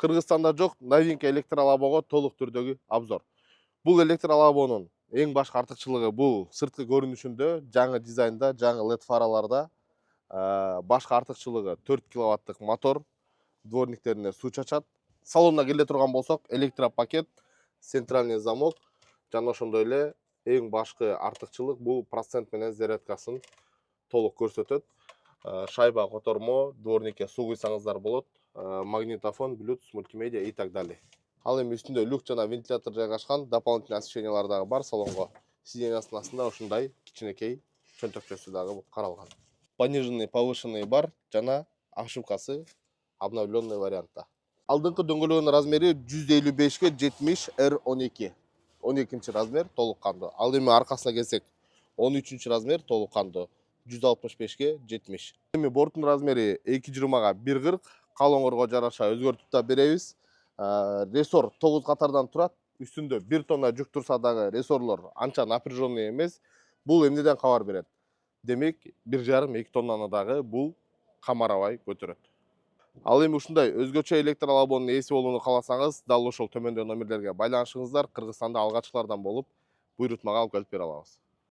Кыргызстанда жок новинка электролобого толук түрдөгү обзор. Бул электролобонун эң башкы артыкчылыгы бул сырткы көрүнүшүндө, жаңы дизайнда, жаңы LED фараларда. Башкы артыкчылыгы 4 киловаттык мотор, дворниктерине суу чачат. Салонуна келе турган болсок, электропакет, центральный замок жана ошондой эле эң башкы артыкчылык бул процент менен зарядкасын толук көрсөтөт. Шайба котормо, дворникке суу куйсаңыздар болот. Магнитофон, Bluetooth, мультимедиа и так далее. Ал эми үстүндө люк жана вентилятор жайгашкан, дополнительный освещениялар дагы бар салонго. Сиденьясынын астында ушундай кичинекей чөнтөкчөсү дагы каралган. Пониженный, повышенный бар жана ошибкасы обновленный вариантта. Алдыңкы дөңгөлөгүнүн размери 155 70 R12. 12 размер толук кандуу. Ал эми аркасына келсек, 13 размер толук кандуу. 165 70. Эми борттун размери 220 140. Калоңорго жараша өзгөртүп да беребиз. Рессор 9 катардан турат. Үстүндө 1 тонна жүк турса дагы рессорлор анча напряженный эмес. Бул эмнеден кабар берет? Демек, 1,5-2 тоннаны дагы бул камарабай көтөрөт. Ал эми ушундай өзгөчө электролобонун ээси болууну кааласаңыз, дал ошол төмөндөгү номерлерге байланышыңыздар. Кыргызстанда алгачкылардан болуп, буйрутмага алып келип бере алабыз.